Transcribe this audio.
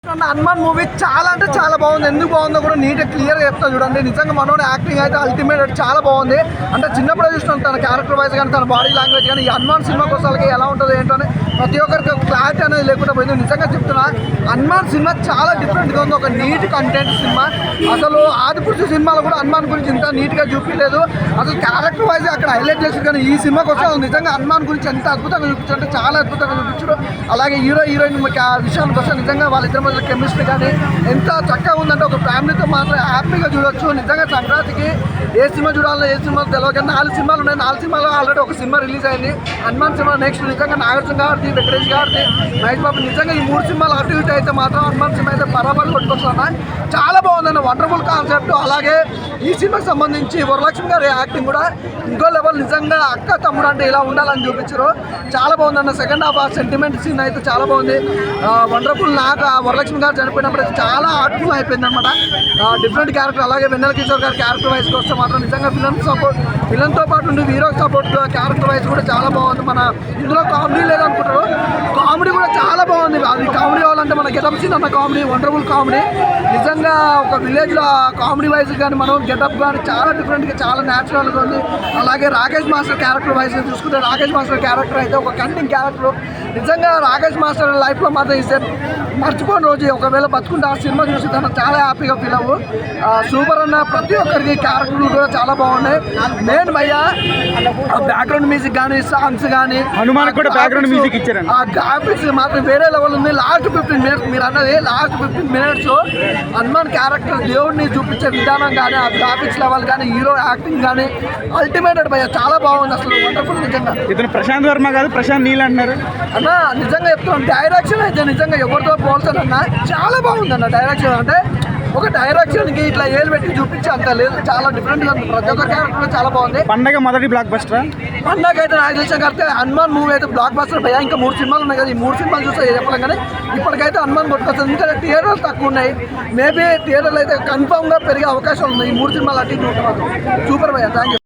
Hanuman movie చాలా అంటే చాలా బాగుంది. ఎందుకు బాగుందో కూడా నీట్గా క్లియర్గా చెప్తా చూడండి. నిజంగా మనోడి యాక్టింగ్ అయితే అల్టిమేట్ చాలా బాగుంది. అంటే చిన్నప్పుడే చూసినాం తన క్యారెక్టర్ వైజ్ కానీ తన బాడీ లాంగ్వేజ్ కానీ ఈ హనుమాన్ సినిమా కోసాలకి ఎలా ఉంటుందో ఏంటని ప్రతి ఒక్కరికి క్లారిటీ అనేది లేకుండా పోయింది. నిజంగా చెప్తున్నా హనుమాన్ సినిమా చాలా డిఫరెంట్గా ఉంది. ఒక నీట్ కంటెంట్ సినిమా. అసలు ఆదిపురుషు సినిమాలో కూడా హనుమాన్ గురించి ఇంత నీట్గా చూపించలేదు. అసలు క్యారెక్టర్ వైజ్ అక్కడ హైలైట్ చేసి కానీ ఈ సినిమా కోసం నిజంగా హనుమాన్ గురించి ఎంత అద్భుతంగా చూపించారు అంటే చాలా అద్భుతంగా చూపించారు. అలాగే హీరో హీరోయిన్ విషయానికి వస్తే నిజంగా వాళ్ళిద్దరి మధ్య కెమిస్ట్రీ కానీ ఎంత చక్కగా ఉందంటే ఒక ఫ్యామిలీతో మాత్రం హ్యాపీగా చూడొచ్చు. నిజంగా సంక్రాంతికి ఏ సినిమా చూడాలో ఏ సినిమా తెలియదు కానీ 4 సినిమాలు ఉన్నాయి. 4 సినిమాలో ఆల్రెడీ ఒక సినిమా రిలీజ్ అయింది. హనుమాన్ సినిమా నెక్స్ట్ నిజంగా నాగార్జున గారిది, వెంకటేష్ గారిది, మహేష్ బాబు నిజంగా ఈ 3 సినిమాలు అటు ఇటు అయితే మాత్రం హనుమాన్ సినిమా అయితే బరాబర్ కొట్టుకొస్తున్నా. చాలా బాగుందన్న వండర్ఫుల్ కాన్సెప్ట్. అలాగే ఈ సినిమాకి సంబంధించి వరలక్ష్మి గారి యాక్టింగ్ కూడా ఇంకో లెవెల్. నిజంగా అక్క తమ్ముడు అంటే ఇలా ఉండాలని చూపించారు. చాలా బాగుందన్న. సెకండ్ హాఫ్ ఆ సెంటిమెంట్ సీన్ అయితే చాలా బాగుంది. వండర్ఫుల్. నాకు ఆ వరలక్ష్మి గారు చనిపోయినప్పుడు అయితే చాలా హార్ట్ఫుల్ అయిపోయింది అనమాట. Different character. అలాగే వెన్నెల కిషోర్ గారి క్యారెక్టర్ వైజ్కి వస్తే మాత్రం నిజంగా విలన్తో పాటు ఉండి హీరో సపోర్ట్ క్యారెక్టర్ వైజ్ కూడా చాలా బాగుంది. మన ఇందులో కామెడీ లేదనుకుంటారు, కామెడీ కూడా చాలా బాగుంది. అది కామెడీ కావాలంటే మన గెటప్ సీన్ అన్న కామెడీ వండర్ఫుల్ కామెడీ. నిజంగా ఒక విలేజ్లో కామెడీ వైజ్ కానీ మనం గెటప్ కానీ చాలా డిఫరెంట్గా చాలా న్యాచురల్గా ఉంది. అలాగే రాకేష్ మాస్టర్ క్యారెక్టర్ వైజ్ చూసుకుంటే రాకేష్ మాస్టర్ క్యారెక్టర్ అయితే ఒక కంటింగ్ క్యారెక్టర్. నిజంగా రాకేష్ మాస్టర్ లైఫ్లో మాత్రం ఇస్తే మర్చిపోయిన రోజు ఒకవేళ బతుకుంటే ఆ సినిమా చూసి తను చాలా హ్యాపీగా ఫీల్ అవ్వు. సూపర్ అన్న. ప్రతి ఒక్కరికి క్యారెక్టర్లు కూడా చాలా బాగున్నాయి. మెయిన్ భయ్యా బ్యాక్గ్రౌండ్ మ్యూజిక్ కానీ సాంగ్స్ కానీ హనుమాన్ కూడా బ్యాక్గ్రౌండ్ మ్యూజిక్ ఇచ్చారు. ఆ గ్రాఫిక్స్ మాత్రం వేరే లెవెల్ ఉంది. లాస్ట్ 15 మినిట్స్ మీరు అన్నది లాస్ట్ 15 మినిట్స్ హనుమాన్ క్యారెక్టర్ దేవుడిని చూపించే విధానం కానీ ఆ గ్రాఫిక్స్ లెవెల్ కానీ హీరో యాక్టింగ్ కానీ అల్టిమేటెడ్ భయ్యా చాలా బాగుంది. అసలు వండర్ఫుల్. నిజంగా ఇతను ప్రశాంత్ వర్మ కాదు ప్రశాంత్ నీల్ అంటున్నారు అన్న. నిజంగా చెప్తున్నాను డైరెక్షన్ అయితే నిజంగా ఎవరితో పోల్చానన్న చాలా బాగుంది అన్న. డైరెక్షన్ అంటే ఒక డైరెక్షన్కి ఇట్లా ఏలు పెట్టి చూపించి అంత లేదు. చాలా డిఫరెంట్గా ఉంది. ప్రతి ఒక్క క్యారెక్టర్ చాలా బాగుంది. పండగ మొదటి బ్లాక్ బస్టర్. పండగ అయితే నాకు తెలిసిన కడితే హనుమాన్ మూవీ అయితే బ్లాక్ బస్టర్ భయ్యా. ఇంకా 3 సినిమాలు ఉన్నాయి కదా. ఈ 3 సినిమాలు చూస్తే చెప్పలేం కానీ ఇప్పటికైతే హనుమాన్ కొట్టుకొస్తుంది. ఇంకా థియేటర్లు తక్కువ ఉన్నాయి. మేబీ థియేటర్లు అయితే కన్ఫామ్గా పెరిగే అవకాశం ఉంది. ఈ 3 సినిమాలు అటు సూపర్ భయ్యా. Thank you.